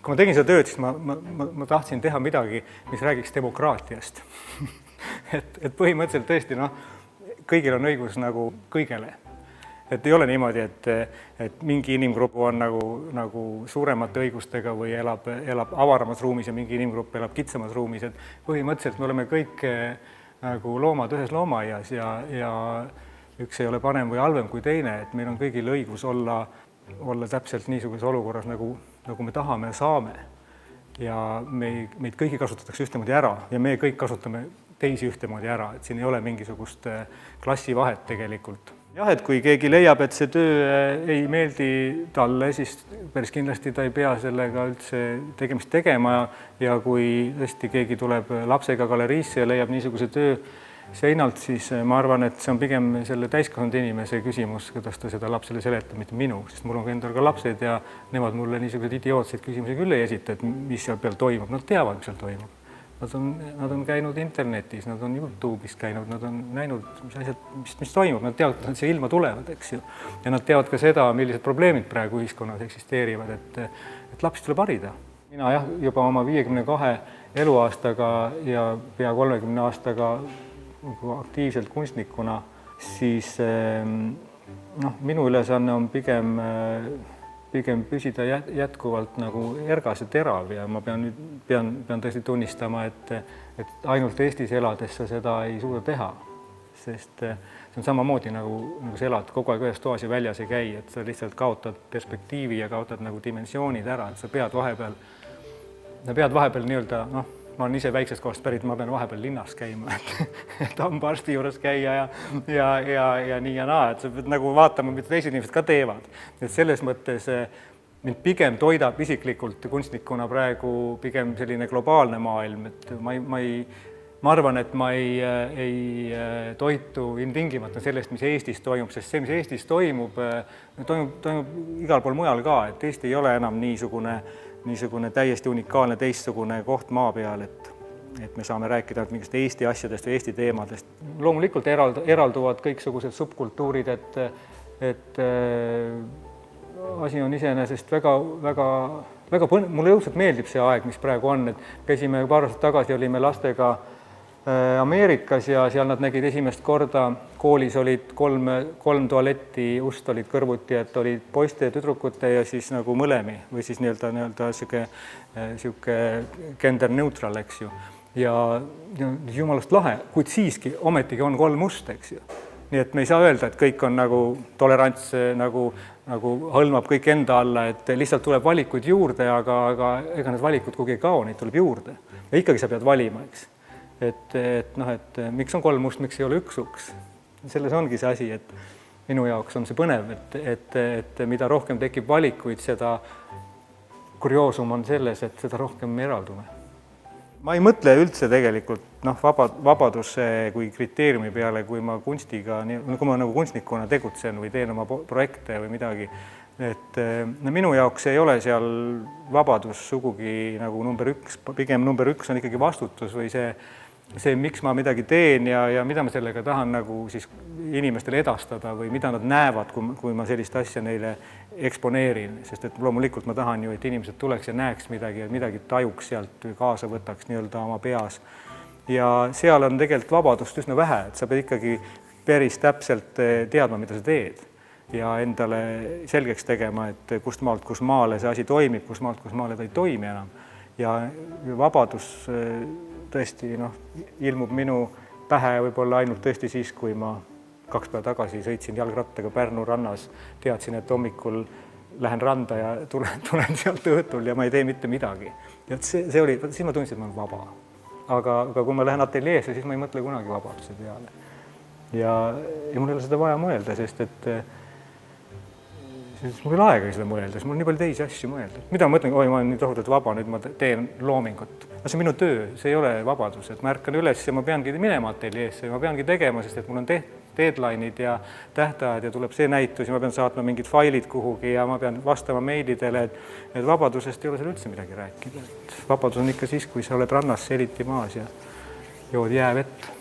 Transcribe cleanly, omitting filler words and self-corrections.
kui ma tegin seda tööd, siis ma tahtsin teha midagi, mis räägiks demokraatiast. et põhimõtteliselt tõesti, kõigil on õigus nagu kõigele. Et ei ole niimoodi, et mingi inimgrupp on nagu suuremate õigustega või elab avaramas ruumis ja mingi inimgrupp elab kitsamas ruumis. Et põhimõtteliselt me oleme kõik nagu loomad ühes loomaaias ja üks ei ole parem või halvem kui teine, et meil on kõigil õigus olla täpselt niisuguses olukorras, nagu me tahame ja saame. Ja meid kõigi kasutatakse ühtemoodi ära ja me kõik kasutame teisi ühtemoodi ära, et siin ei ole mingisugust klassivahet tegelikult. Jah, et kui keegi leiab, et see töö ei meeldi talle, siis päris kindlasti ta ei pea sellega üldse tegemist tegema ja kui tõesti keegi tuleb lapsega galeriisse ja leiab niisuguse töö seinalt, siis ma arvan, et see on pigem selle täiskasvanud inimese küsimus, kuidas ta seda lapsele seletab, mitte minu, sest mul on endal ka lapsed ja nemad mulle niisuguseid idiootseid küsimusi küll ei esita, et mis seal peal toimub, nad teavad, mis seal toimub. Nad on käinud internetis, nad on YouTube'is käinud, nad on näinud, mis toimub, nad teavad, et nad siia ilma tulevad, eks ju. Ja nad teavad ka seda, millised probleemid praegu ühiskonnas eksisteerivad, et lapsi tuleb harida. Mina jah, juba oma 52 eluaastaga ja pea 30 aastaga aktiivselt kunstnikuna, siis minu ülesanne on pigem püsida jätkuvalt nagu ergas ja terav ja ma pean tõesti tunnistama, et ainult Eestis elades sa seda ei suuda teha, sest see on samamoodi nagu sa elad kogu aeg ühes toas ja väljas ei käi, et sa lihtsalt kaotad perspektiivi ja kaotad nagu dimensioonid ära, et sa pead vahepeal nii-öelda, ma olen ise väiksest kohast pärit, ma pean vahepeal linnas käima, et hambaarsti juures käia ja nii ja naa, et sa pead nagu vaatama, mida teised inimesed ka teevad. Et selles mõttes mind pigem toidab isiklikult kunstnikuna praegu pigem selline globaalne maailm, et ma arvan, et ma ei toitu ilmtingimata sellest, mis Eestis toimub, sest see, mis Eestis toimub igal pool mujal ka, et Eesti ei ole enam niisugune täiesti unikaalne teistsugune koht maa peal, et me saame rääkida mingist Eesti asjadest või Eesti teemadest. Loomulikult eralduvad kõiksugused subkultuurid, et asi on iseenesest väga mulle õudselt meeldib see aeg, mis praegu on, et käisime paar aastat tagasi, olime lastega Ameerikas ja seal nad nägid esimest korda, koolis olid kolm tualetti, ust olid kõrvuti, et olid poiste ja tüdrukute ja siis nagu mõlemi või siis nii-öelda siuke gender neutral, eks ju. Ja jumalast lahe, kuid siiski ometigi on 3 ust, eks ju. Nii et me ei saa öelda, et kõik on nagu tolerants, nagu hõlmab kõik enda alla, et lihtsalt tuleb valikuid juurde, aga ega need valikud kuhugi ei kao, neid tuleb juurde. Ja ikkagi sa pead valima, eks. Et miks on 3 ust, miks ei ole 1 uks. Selles ongi see asi, et minu jaoks on see põnev, et mida rohkem tekib valikuid, seda kurioosum on selles, et seda rohkem me eraldume. Ma ei mõtle üldse tegelikult vabaduse kui kriteeriumi peale, kui ma kunstiga, kui ma nagu kunstnikuna tegutsen või teen oma projekte või midagi. Et minu jaoks ei ole seal vabadus sugugi nagu number 1, pigem number 1 on ikkagi vastutus või see, miks ma midagi teen ja mida ma sellega tahan nagu siis inimestele edastada või mida nad näevad, kui ma sellist asja neile eksponeerin, sest et loomulikult ma tahan ju, et inimesed tuleks ja näeks midagi ja midagi tajuks sealt kaasa võtaks nii-öelda oma peas. Ja seal on tegelikult vabadust üsna vähe, et sa pead ikkagi päris täpselt teadma, mida sa teed ja endale selgeks tegema, et kust maale see asi toimib, kust maale ta ei toimi enam. Ja vabadus tõesti ilmub minu pähe võib-olla ainult tõesti siis, kui ma 2 päeva tagasi sõitsin jalgrattaga Pärnu rannas, teadsin, et hommikul lähen randa ja tulen sealt õhtul ja ma ei tee mitte midagi. Ja see oli, siis ma tundsin, et ma olen vaba. Aga kui ma lähen ateljeesse, siis ma ei mõtle kunagi vabaduse peale. Ja mul ei ole seda vaja mõelda, sest mul ei ole aega seda mõelda, mul on nii palju teisi asju mõelda. Mida ma mõtlen, ma olen nii tohutult vaba, nüüd ma teen loomingut. See on minu töö, see ei ole vabadus, et ma ärkan üles ja ma peangi minema ateljeesse ja ma peangi tegema, sest et mul on deadline'id ja tähtajad ja tuleb see näitus ja ma pean saatma mingid failid kuhugi ja ma pean vastama meilidele, et vabadusest ei ole seal üldse midagi rääkida. Vabadus on ikka siis, kui sa oled rannas, eriti maas ja jood jäävett.